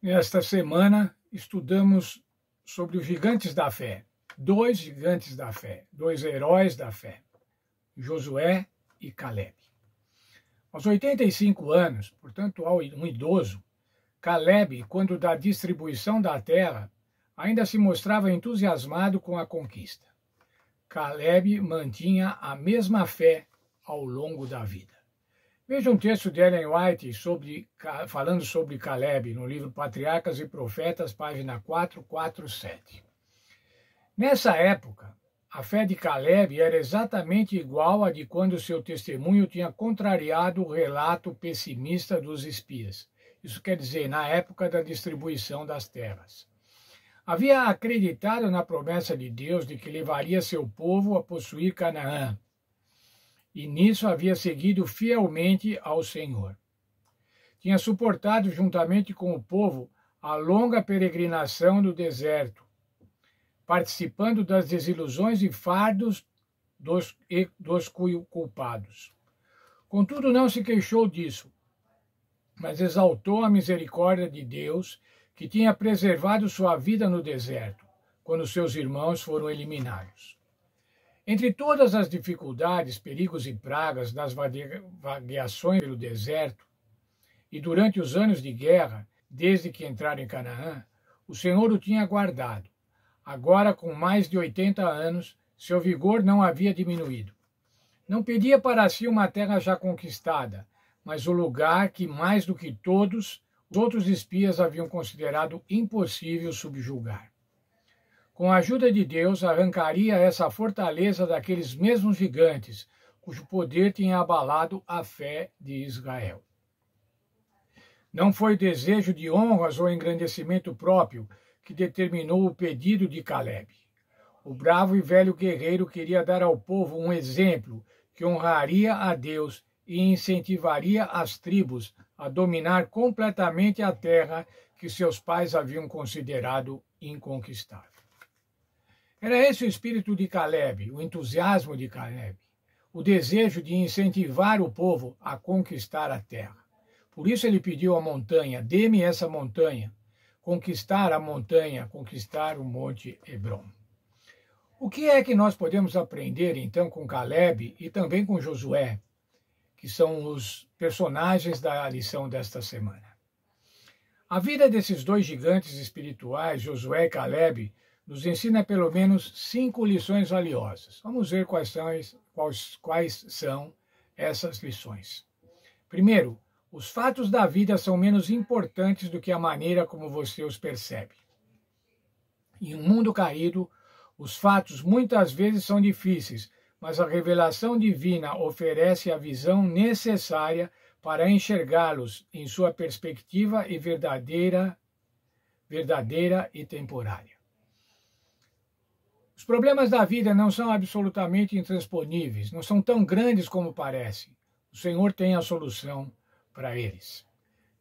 Nesta semana, estudamos sobre os gigantes da fé. Dois gigantes da fé, dois heróis da fé, Josué e Caleb. Aos 85 anos, portanto, um idoso, Caleb, quando da distribuição da terra, ainda se mostrava entusiasmado com a conquista. Caleb mantinha a mesma fé ao longo da vida. Veja um texto de Ellen White falando sobre Caleb, no livro Patriarcas e Profetas, página 447. Nessa época, a fé de Caleb era exatamente igual à de quando seu testemunho tinha contrariado o relato pessimista dos espias. Isso quer dizer, na época da distribuição das terras. Havia acreditado na promessa de Deus de que levaria seu povo a possuir Canaã. E nisso havia seguido fielmente ao Senhor. Tinha suportado juntamente com o povo a longa peregrinação do deserto, participando das desilusões e fardos dos culpados. Contudo, não se queixou disso, mas exaltou a misericórdia de Deus, que tinha preservado sua vida no deserto, quando seus irmãos foram eliminados. Entre todas as dificuldades, perigos e pragas das vagueações pelo deserto, e durante os anos de guerra, desde que entraram em Canaã, o Senhor o tinha guardado. Agora, com mais de 80 anos, seu vigor não havia diminuído. Não pedia para si uma terra já conquistada, mas o lugar que, mais do que todos, os outros espias haviam considerado impossível subjugar. Com a ajuda de Deus, arrancaria essa fortaleza daqueles mesmos gigantes, cujo poder tinha abalado a fé de Israel. Não foi desejo de honras ou engrandecimento próprio que determinou o pedido de Caleb. O bravo e velho guerreiro queria dar ao povo um exemplo que honraria a Deus e incentivaria as tribos a dominar completamente a terra que seus pais haviam considerado inconquistável. Era esse o espírito de Caleb, o entusiasmo de Caleb, o desejo de incentivar o povo a conquistar a terra. Por isso ele pediu à montanha: dê-me essa montanha, conquistar a montanha, conquistar o monte Hebron. O que é que nós podemos aprender então com Caleb e também com Josué, que são os personagens da lição desta semana? A vida desses dois gigantes espirituais, Josué e Caleb, nos ensina pelo menos 5 lições valiosas. Vamos ver quais são essas lições. Primeiro, os fatos da vida são menos importantes do que a maneira como você os percebe. Em um mundo caído, os fatos muitas vezes são difíceis, mas a revelação divina oferece a visão necessária para enxergá-los em sua perspectiva e verdadeira e temporária. Os problemas da vida não são absolutamente intransponíveis, não são tão grandes como parecem. O Senhor tem a solução para eles.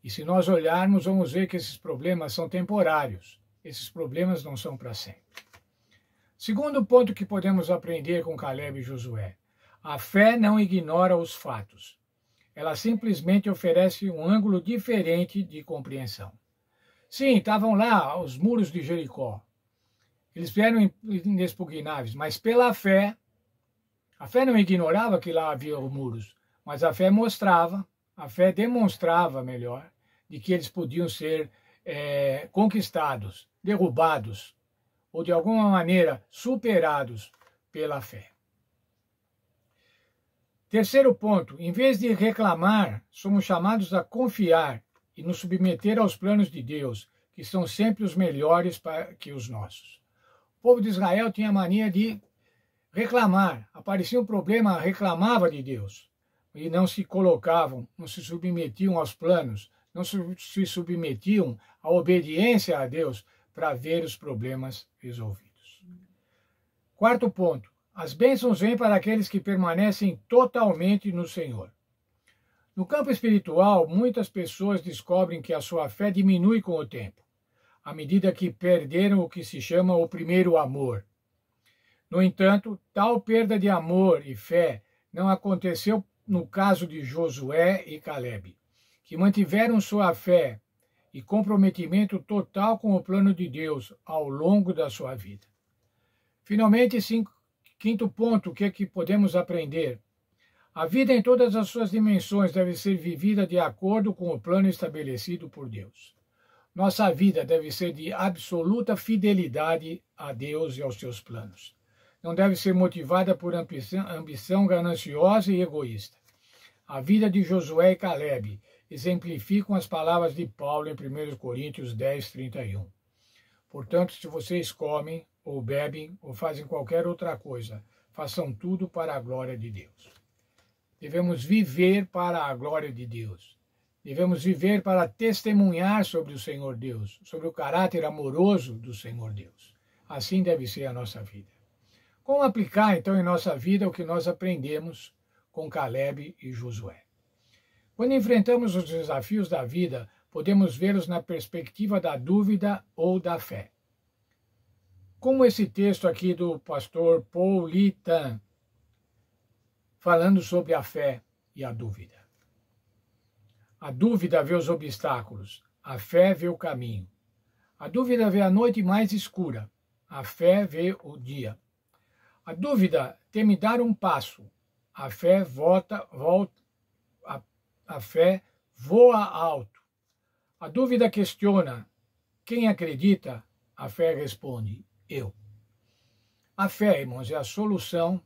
E se nós olharmos, vamos ver que esses problemas são temporários. Esses problemas não são para sempre. Segundo ponto que podemos aprender com Caleb e Josué: a fé não ignora os fatos. Ela simplesmente oferece um ângulo diferente de compreensão. Sim, estavam lá os muros de Jericó. Eles eram inexpugnáveis, mas pela fé, a fé não ignorava que lá havia os muros, mas a fé demonstrava melhor, de que eles podiam ser conquistados, derrubados, ou de alguma maneira superados pela fé. Terceiro ponto: em vez de reclamar, somos chamados a confiar e nos submeter aos planos de Deus, que são sempre os melhores que os nossos. O povo de Israel tinha a mania de reclamar. Aparecia um problema, reclamava de Deus. E não se colocavam, não se submetiam aos planos, não se submetiam à obediência a Deus para ver os problemas resolvidos. Quarto ponto: as bênçãos vêm para aqueles que permanecem totalmente no Senhor. No campo espiritual, muitas pessoas descobrem que a sua fé diminui com o tempo, à medida que perderam o que se chama o primeiro amor. No entanto, tal perda de amor e fé não aconteceu no caso de Josué e Caleb, que mantiveram sua fé e comprometimento total com o plano de Deus ao longo da sua vida. Finalmente, quinto ponto, o que é que podemos aprender? A vida em todas as suas dimensões deve ser vivida de acordo com o plano estabelecido por Deus. Nossa vida deve ser de absoluta fidelidade a Deus e aos seus planos. Não deve ser motivada por ambição gananciosa e egoísta. A vida de Josué e Calebe exemplificam as palavras de Paulo em 1 Coríntios 10, 31. Portanto, se vocês comem, ou bebem, ou fazem qualquer outra coisa, façam tudo para a glória de Deus. Devemos viver para a glória de Deus. Devemos viver para testemunhar sobre o Senhor Deus, sobre o caráter amoroso do Senhor Deus. Assim deve ser a nossa vida. Como aplicar, então, em nossa vida o que nós aprendemos com Calebe e Josué? Quando enfrentamos os desafios da vida, podemos vê-los na perspectiva da dúvida ou da fé. Como esse texto aqui do pastor Paul Litan, falando sobre a fé e a dúvida. A dúvida vê os obstáculos, a fé vê o caminho. A dúvida vê a noite mais escura, a fé vê o dia. A dúvida teme dar um passo, a fé a fé voa alto. A dúvida questiona, quem acredita? A fé responde, eu. A fé, irmãos, é a solução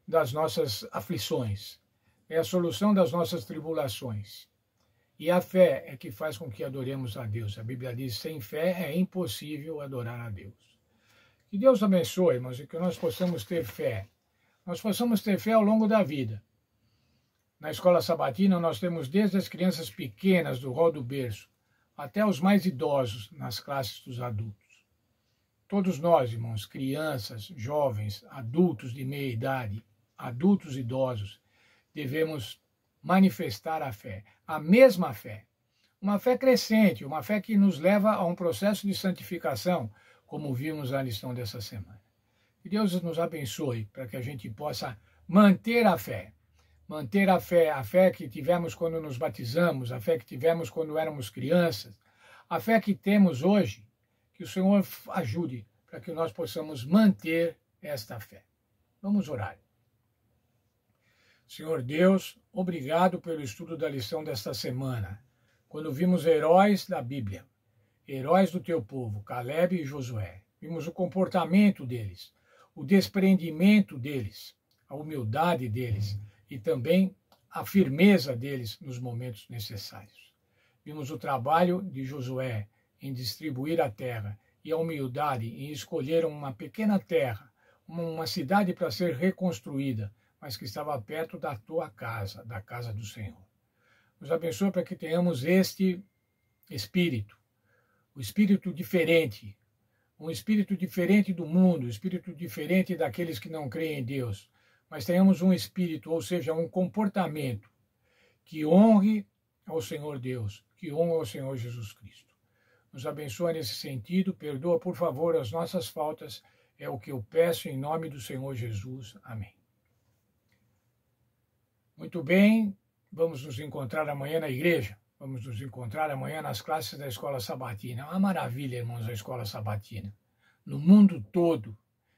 das nossas aflições, é a solução das nossas tribulações. E a fé é que faz com que adoremos a Deus. A Bíblia diz, sem fé é impossível adorar a Deus. Que Deus abençoe, irmãos, e que nós possamos ter fé. Nós possamos ter fé ao longo da vida. Na escola sabatina, nós temos desde as crianças pequenas, do rol do berço, até os mais idosos, nas classes dos adultos. Todos nós, irmãos, crianças, jovens, adultos de meia idade, adultos idosos, devemos manifestar a fé, a mesma fé. Uma fé crescente, uma fé que nos leva a um processo de santificação, como vimos na lição dessa semana. Que Deus nos abençoe para que a gente possa manter a fé. Manter a fé que tivemos quando nos batizamos, a fé que tivemos quando éramos crianças, a fé que temos hoje, que o Senhor ajude para que nós possamos manter esta fé. Vamos orar. Senhor Deus, obrigado pelo estudo da lição desta semana, quando vimos heróis da Bíblia, heróis do teu povo, Calebe e Josué. Vimos o comportamento deles, o desprendimento deles, a humildade deles e também a firmeza deles nos momentos necessários. Vimos o trabalho de Josué em distribuir a terra e a humildade em escolher uma pequena terra, uma cidade para ser reconstruída, mas que estava perto da tua casa, da casa do Senhor. Nos abençoe para que tenhamos este espírito, o espírito diferente, um espírito diferente do mundo, um espírito diferente daqueles que não creem em Deus, mas tenhamos um espírito, ou seja, um comportamento que honre ao Senhor Deus, que honre ao Senhor Jesus Cristo. Nos abençoa nesse sentido, perdoa, por favor, as nossas faltas, é o que eu peço em nome do Senhor Jesus. Amém. Muito bem, vamos nos encontrar amanhã na igreja, vamos nos encontrar amanhã nas classes da Escola Sabatina. É uma maravilha, irmãos, a Escola Sabatina. No mundo todo,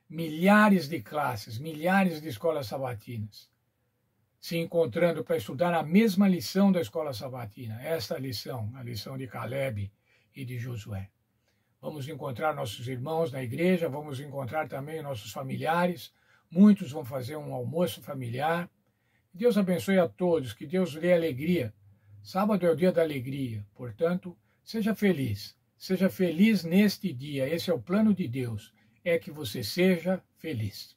milhares de classes, milhares de escolas sabatinas se encontrando para estudar a mesma lição da Escola Sabatina, esta lição, a lição de Calebe e de Josué. Vamos encontrar nossos irmãos na igreja, vamos encontrar também nossos familiares, muitos vão fazer um almoço familiar. Deus abençoe a todos, que Deus dê alegria. Sábado é o dia da alegria, portanto, seja feliz neste dia, esse é o plano de Deus, é que você seja feliz.